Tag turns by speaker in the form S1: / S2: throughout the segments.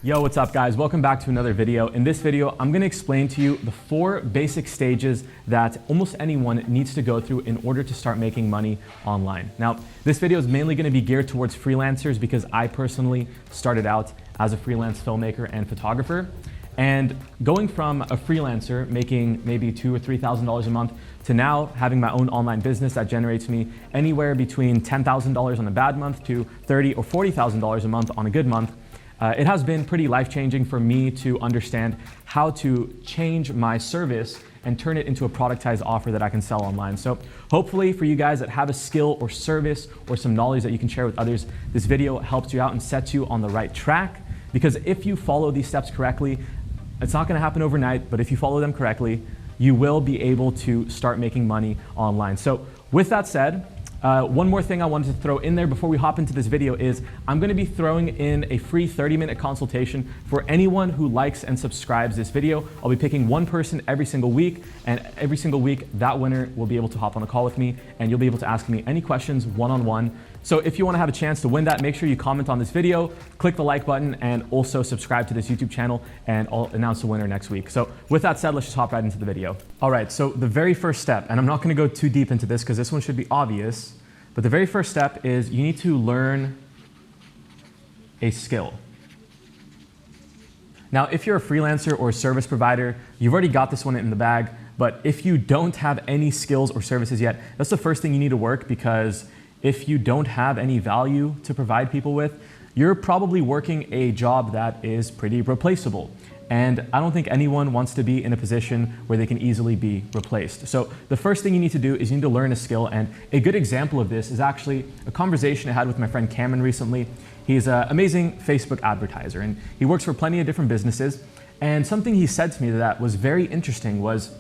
S1: Yo, what's up guys? Welcome back to another video. In this video, I'm gonna explain to you the 4 basic stages that almost anyone needs to go through in order to start making money online. Now, this video is mainly gonna be geared towards freelancers because I personally started out as a freelance filmmaker and photographer. And going from a freelancer making maybe $2,000 or $3,000 a month to now having my own online business that generates me anywhere between $10,000 on a bad month to $30,000 or $40,000 a month on a good month, it has been pretty life-changing for me to understand how to change my service and turn it into a productized offer that I can sell online. So hopefully for you guys that have a skill or service or some knowledge that you can share with others, this video helps you out and sets you on the right track. Because if you follow these steps correctly, it's not gonna happen overnight, but if you follow them correctly, you will be able to start making money online. So with that said, one more thing I wanted to throw in there before we hop into this video is I'm gonna be throwing in a free 30-minute consultation for anyone who likes and subscribes this video. I'll be picking one person every single week, and every single week that winner will be able to hop on a call with me and you'll be able to ask me any questions one-on-one. So if you wanna have a chance to win that, make sure you comment on this video, click the like button, and also subscribe to this YouTube channel, and I'll announce the winner next week. So with that said, let's just hop right into the video. All right, so the very first step, and I'm not gonna go too deep into this because this one should be obvious, but the very first step is you need to learn a skill. Now, if you're a freelancer or a service provider, you've already got this one in the bag, but if you don't have any skills or services yet, that's the first thing you need to work, because if you don't have any value to provide people with, you're probably working a job that is pretty replaceable. And I don't think anyone wants to be in a position where they can easily be replaced. So the first thing you need to do is you need to learn a skill. And a good example of this is actually a conversation I had with my friend Cameron recently. He's an amazing Facebook advertiser and he works for plenty of different businesses. And something he said to me that was very interesting was,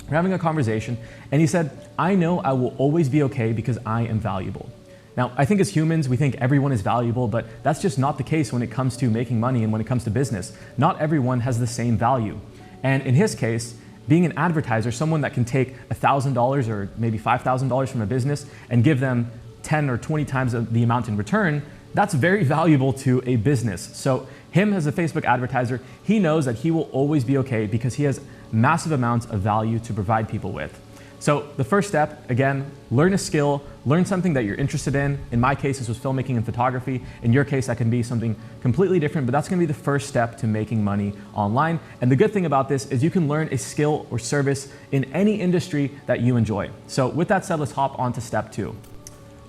S1: we're having a conversation and he said, I know I will always be okay because I am valuable. Now, I think as humans, we think everyone is valuable, but that's just not the case when it comes to making money and when it comes to business. Not everyone has the same value. And in his case, being an advertiser, someone that can take $1,000 or maybe $5,000 from a business and give them 10 or 20 times the amount in return, that's very valuable to a business. So him as a Facebook advertiser, he knows that he will always be okay because he has massive amounts of value to provide people with. So the first step, again, learn a skill, learn something that you're interested in. In my case, this was filmmaking and photography. In your case, that can be something completely different, but that's gonna be the first step to making money online. And the good thing about this is you can learn a skill or service in any industry that you enjoy. So with that said, let's hop on to step 2.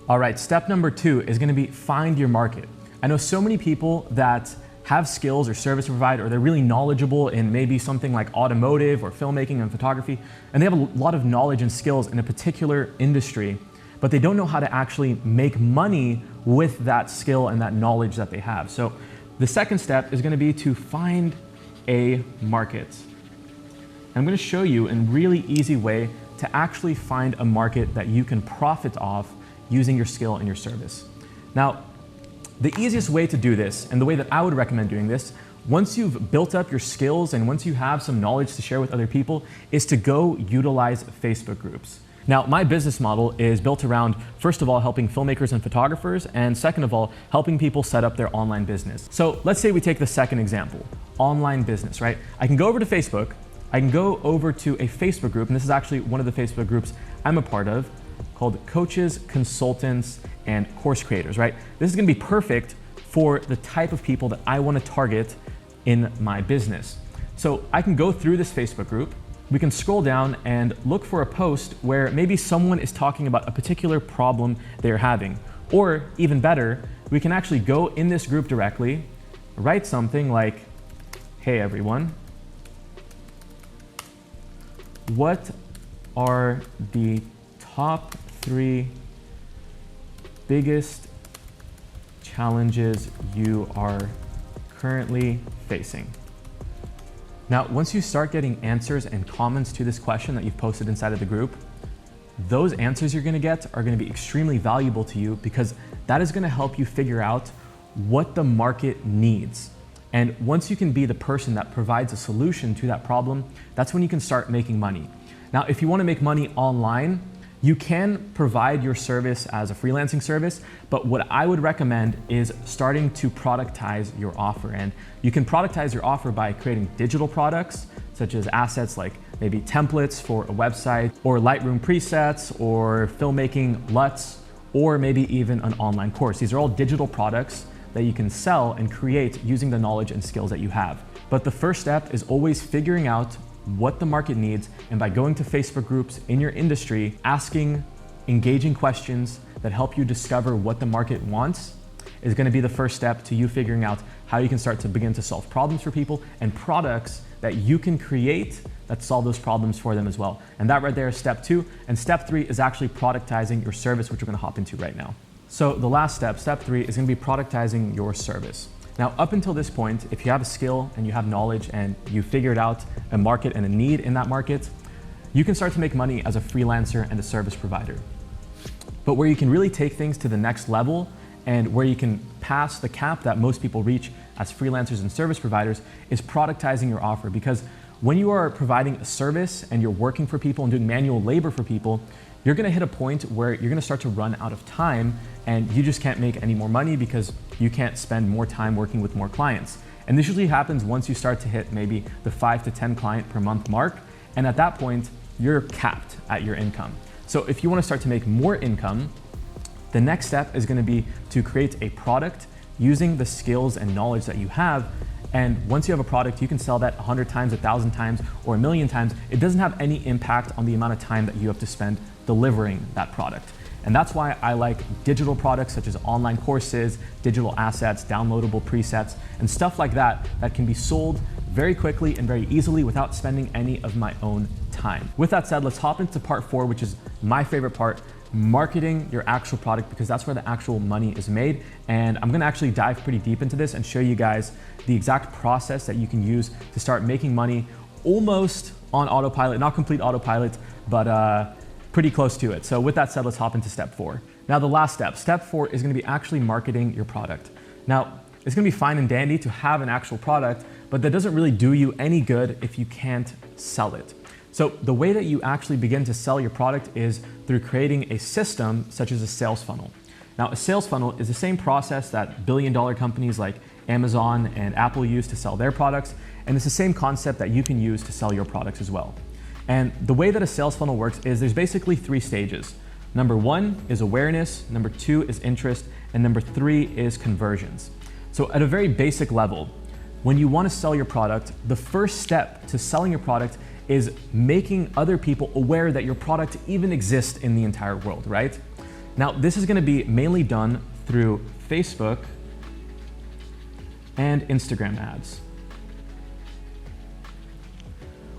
S1: All right, step number 2 is gonna be find your market. I know so many people that have skills or service to provide, or they're really knowledgeable in maybe something like automotive or filmmaking and photography, and they have a lot of knowledge and skills in a particular industry, but they don't know how to actually make money with that skill and that knowledge that they have. So the second step is gonna be to find a market. I'm gonna show you in a really easy way to actually find a market that you can profit off using your skill and your service. Now, the easiest way to do this, and the way that I would recommend doing this, once you've built up your skills and once you have some knowledge to share with other people, is to go utilize Facebook groups. Now, my business model is built around, first of all, helping filmmakers and photographers, and second of all, helping people set up their online business. So let's say we take the second example, online business, right? I can go over to Facebook, I can go over to a Facebook group, and this is actually one of the Facebook groups I'm a part of, called Coaches, Consultants, and Course Creators, right? This is gonna be perfect for the type of people that I wanna target in my business. So I can go through this Facebook group, we can scroll down and look for a post where maybe someone is talking about a particular problem they're having. Or even better, we can actually go in this group directly, write something like, hey everyone, what are the top 3 biggest challenges you are currently facing? Now, once you start getting answers and comments to this question that you've posted inside of the group, those answers you're gonna get are gonna be extremely valuable to you, because that is gonna help you figure out what the market needs. And once you can be the person that provides a solution to that problem, that's when you can start making money. Now, if you wanna make money online, You can provide your service as a freelancing service, but what I would recommend is starting to productize your offer. And you can productize your offer by creating digital products, such as assets like maybe templates for a website, or Lightroom presets, or filmmaking LUTs, or maybe even an online course. These are all digital products that you can sell and create using the knowledge and skills that you have. But the first step is always figuring out what the market needs, and by going to Facebook groups in your industry, asking engaging questions that help you discover what the market wants is going to be the first step to you figuring out how you can start to begin to solve problems for people and products that you can create that solve those problems for them as well. And that right there is step 2. And step 3 is actually productizing your service, which we're going to hop into right now. So the last step, step 3, is going to be productizing your service. Now, up until this point, if you have a skill and you have knowledge and you figured out a market and a need in that market, you can start to make money as a freelancer and a service provider. But where you can really take things to the next level and where you can pass the cap that most people reach as freelancers and service providers is productizing your offer. Because when you are providing a service and you're working for people and doing manual labor for people, you're gonna hit a point where you're gonna start to run out of time and you just can't make any more money because you can't spend more time working with more clients. And this usually happens once you start to hit maybe the 5 to 10 client per month mark. And at that point, you're capped at your income. So if you wanna start to make more income, the next step is gonna be to create a product using the skills and knowledge that you have. And once you have a product, you can sell that 100 times, 1,000 times, or 1,000,000 times. It doesn't have any impact on the amount of time that you have to spend delivering that product. And that's why I like digital products such as online courses, digital assets, downloadable presets, and stuff like that that can be sold very quickly and very easily without spending any of my own time. With that said, let's hop into part 4, which is my favorite part, marketing your actual product, because that's where the actual money is made. And I'm gonna actually dive pretty deep into this and show you guys the exact process that you can use to start making money almost on autopilot, not complete autopilot, but pretty close to it. So with that said, let's hop into step 4. Now the last step, step 4, is gonna be actually marketing your product. Now, it's gonna be fine and dandy to have an actual product, but that doesn't really do you any good if you can't sell it. So the way that you actually begin to sell your product is through creating a system such as a sales funnel. Now, a sales funnel is the same process that billion-dollar companies like Amazon and Apple use to sell their products, and it's the same concept that you can use to sell your products as well. And the way that a sales funnel works is there's basically 3 stages. Number 1 is awareness, number 2 is interest, and number 3 is conversions. So at a very basic level, when you want to sell your product, the first step to selling your product is making other people aware that your product even exists in the entire world, right? Now, this is going to be mainly done through Facebook and Instagram ads.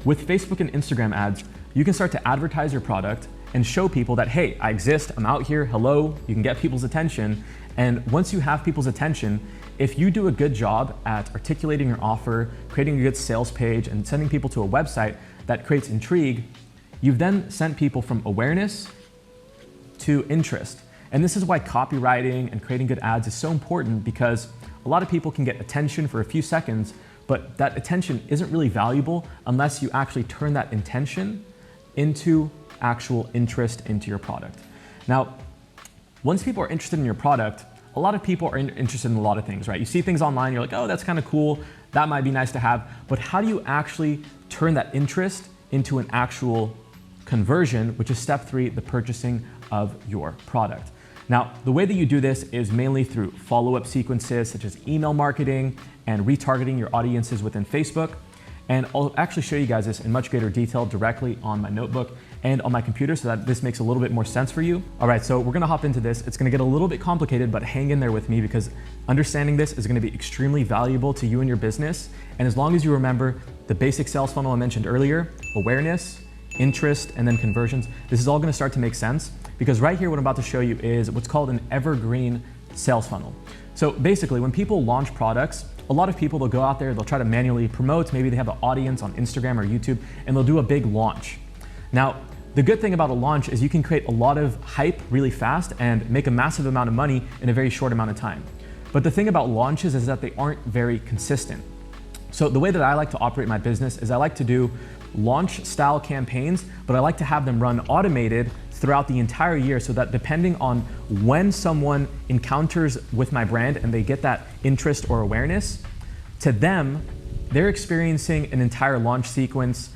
S1: With Facebook and Instagram ads, you can start to advertise your product and show people that, hey, I exist, I'm out here, hello, you can get people's attention. And once you have people's attention, if you do a good job at articulating your offer, creating a good sales page, and sending people to a website that creates intrigue, you've then sent people from awareness to interest. And this is why copywriting and creating good ads is so important, because a lot of people can get attention for a few seconds, but that attention isn't really valuable unless you actually turn that intention into actual interest into your product. Now, once people are interested in your product, a lot of people are interested in a lot of things, right? You see things online, you're like, oh, that's kind of cool, that might be nice to have, but how do you actually turn that interest into an actual conversion, which is step 3, the purchasing of your product. Now, the way that you do this is mainly through follow-up sequences such as email marketing and retargeting your audiences within Facebook. And I'll actually show you guys this in much greater detail directly on my notebook and on my computer so that this makes a little bit more sense for you. All right, so we're gonna hop into this. It's gonna get a little bit complicated, but hang in there with me because understanding this is gonna be extremely valuable to you and your business. And as long as you remember the basic sales funnel I mentioned earlier, awareness, interest, and then conversions, this is all gonna start to make sense, because right here what I'm about to show you is what's called an evergreen sales funnel. So basically, when people launch products, a lot of people, they'll go out there, they'll try to manually promote, maybe they have an audience on Instagram or YouTube, and they'll do a big launch. Now, the good thing about a launch is you can create a lot of hype really fast and make a massive amount of money in a very short amount of time. But the thing about launches is that they aren't very consistent. So the way that I like to operate my business is I like to do launch style campaigns, but I like to have them run automated throughout the entire year, so that depending on when someone encounters with my brand and they get that interest or awareness, to them, they're experiencing an entire launch sequence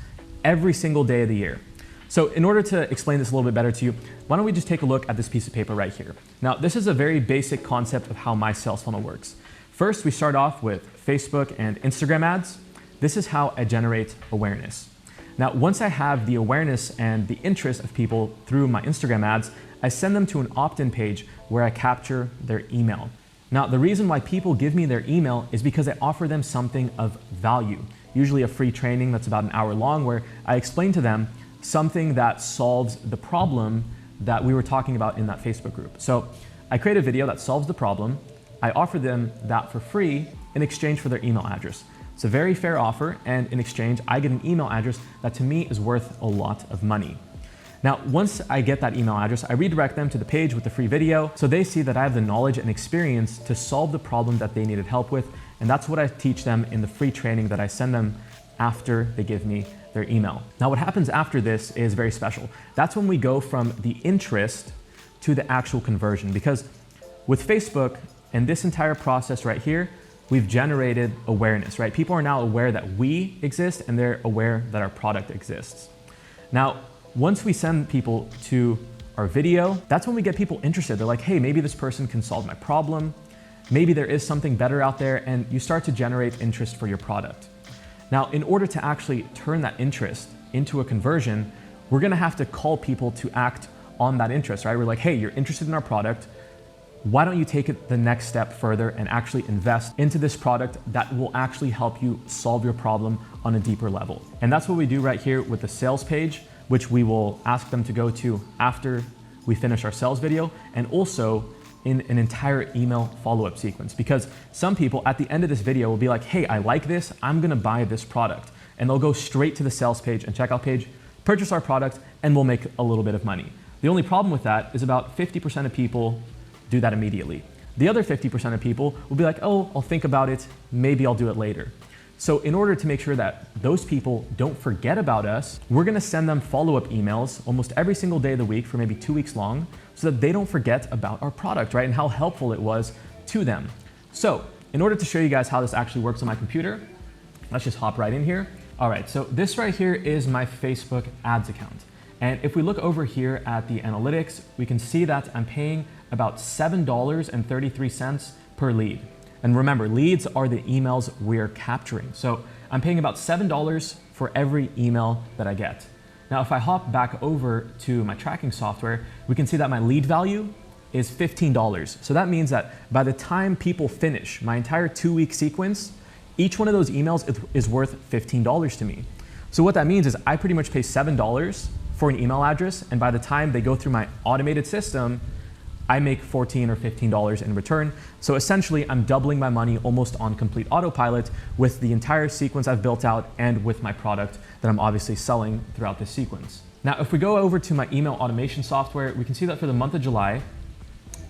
S1: every single day of the year. So in order to explain this a little bit better to you, why don't we just take a look at this piece of paper right here. Now, this is a very basic concept of how my sales funnel works. First, we start off with Facebook and Instagram ads. This is how I generate awareness. Now, once I have the awareness and the interest of people through my Instagram ads, I send them to an opt-in page where I capture their email. Now, the reason why people give me their email is because I offer them something of value, usually a free training that's about an hour long, where I explain to them something that solves the problem that we were talking about in that Facebook group. So I create a video that solves the problem. I offer them that for free in exchange for their email address. It's a very fair offer, and in exchange, I get an email address that to me is worth a lot of money. Now, once I get that email address, I redirect them to the page with the free video, so they see that I have the knowledge and experience to solve the problem that they needed help with, and that's what I teach them in the free training that I send them after they give me their email. Now, what happens after this is very special. That's when we go from the interest to the actual conversion, because with Facebook and this entire process right here, we've generated awareness, right? People are now aware that we exist and they're aware that our product exists. Now, once we send people to our video, that's when we get people interested. They're like, hey, maybe this person can solve my problem. Maybe there is something better out there, and you start to generate interest for your product. Now, in order to actually turn that interest into a conversion, we're gonna have to call people to act on that interest, right? We're like, hey, you're interested in our product. Why don't you take it the next step further and actually invest into this product that will actually help you solve your problem on a deeper level? And that's what we do right here with the sales page, which we will ask them to go to after we finish our sales video, and also in an entire email follow-up sequence. Because some people at the end of this video will be like, hey, I like this, I'm gonna buy this product. And they'll go straight to the sales page and checkout page, purchase our product, and we'll make a little bit of money. The only problem with that is about 50% of people do that immediately. The other 50% of people will be like, oh, I'll think about it, maybe I'll do it later. So in order to make sure that those people don't forget about us, we're gonna send them follow-up emails almost every single day of the week for maybe 2 weeks long, so that they don't forget about our product, right? And how helpful it was to them. So in order to show you guys how this actually works on my computer, let's just hop right in here. All right, so this right here is my Facebook ads account. And if we look over here at the analytics, we can see that I'm paying about $7.33 per lead. And remember, leads are the emails we're capturing. So I'm paying about $7 for every email that I get. Now, if I hop back over to my tracking software, we can see that my lead value is $15. So that means that by the time people finish my entire 2-week sequence, each one of those emails is worth $15 to me. So what that means is I pretty much pay $7 for an email address, and by the time they go through my automated system, I make $14 or $15 in return. So essentially, I'm doubling my money almost on complete autopilot with the entire sequence I've built out and with my product that I'm obviously selling throughout this sequence. Now, if we go over to my email automation software, we can see that for the month of July,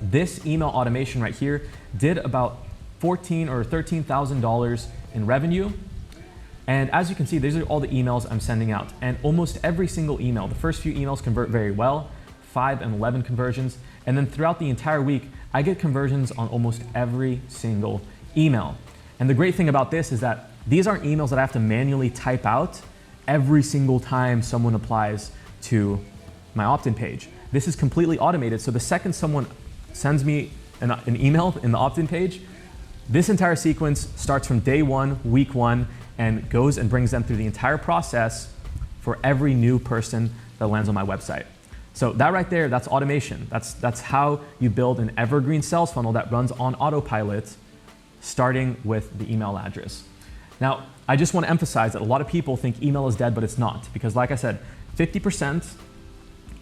S1: this email automation right here did about $14,000 or $13,000 in revenue. And as you can see, these are all the emails I'm sending out. And almost every single email, the first few emails convert very well, 5 and 11 conversions. And then throughout the entire week, I get conversions on almost every single email. And the great thing about this is that these aren't emails that I have to manually type out every single time someone applies to my opt-in page. This is completely automated. So the second someone sends me an email in the opt-in page, this entire sequence starts from day 1, week 1, and goes and brings them through the entire process for every new person that lands on my website. So that right there, that's automation. That's how you build an evergreen sales funnel that runs on autopilot, starting with the email address. Now, I just want to emphasize that a lot of people think email is dead, but it's not. Because like I said, 50%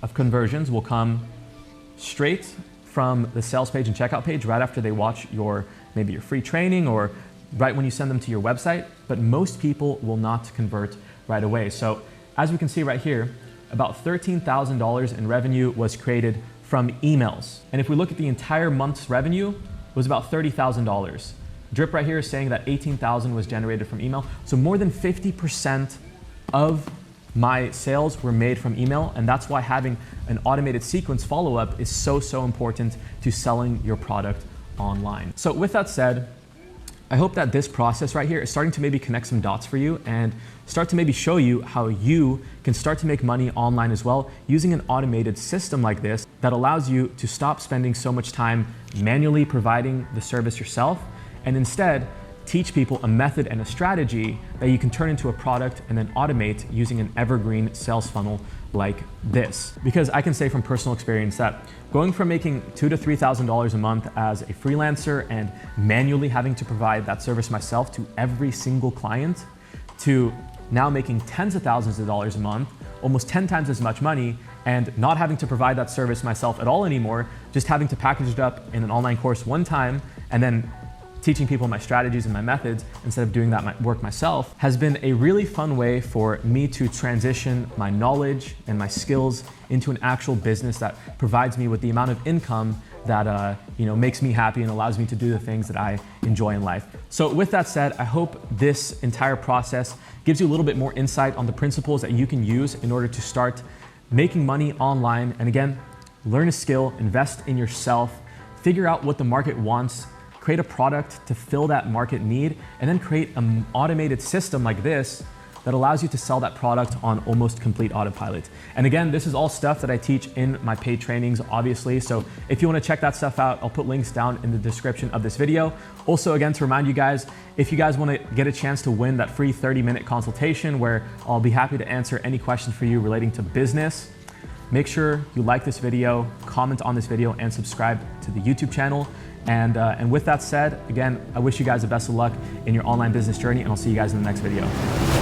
S1: of conversions will come straight from the sales page and checkout page right after they watch maybe your free training or right when you send them to your website. But most people will not convert right away. So as we can see right here, about $13,000 in revenue was created from emails. And if we look at the entire month's revenue, it was about $30,000. Drip right here is saying that $18,000 was generated from email. So more than 50% of my sales were made from email, and that's why having an automated sequence follow-up is so important to selling your product online. So with that said, I hope that this process right here is starting to maybe connect some dots for you and start to maybe show you how you can start to make money online as well using an automated system like this that allows you to stop spending so much time manually providing the service yourself and instead teach people a method and a strategy that you can turn into a product and then automate using an evergreen sales funnel like this. Because I can say from personal experience that going from making $2,000 to $3,000 a month as a freelancer and manually having to provide that service myself to every single client to now making tens of thousands of dollars a month, almost 10 times as much money, and not having to provide that service myself at all anymore, just having to package it up in an online course one time and then teaching people my strategies and my methods instead of doing that work myself has been a really fun way for me to transition my knowledge and my skills into an actual business that provides me with the amount of income that makes me happy and allows me to do the things that I enjoy in life. So with that said, I hope this entire process gives you a little bit more insight on the principles that you can use in order to start making money online. And again, learn a skill, invest in yourself, figure out what the market wants, create a product to fill that market need, and then create an automated system like this that allows you to sell that product on almost complete autopilot. And again, this is all stuff that I teach in my paid trainings, obviously. So if you want to check that stuff out, I'll put links down in the description of this video. Also, again, to remind you guys, if you guys want to get a chance to win that free 30-minute consultation where I'll be happy to answer any questions for you relating to business, make sure you like this video, comment on this video, and subscribe to the YouTube channel. And with that said, again, I wish you guys the best of luck in your online business journey, and I'll see you guys in the next video.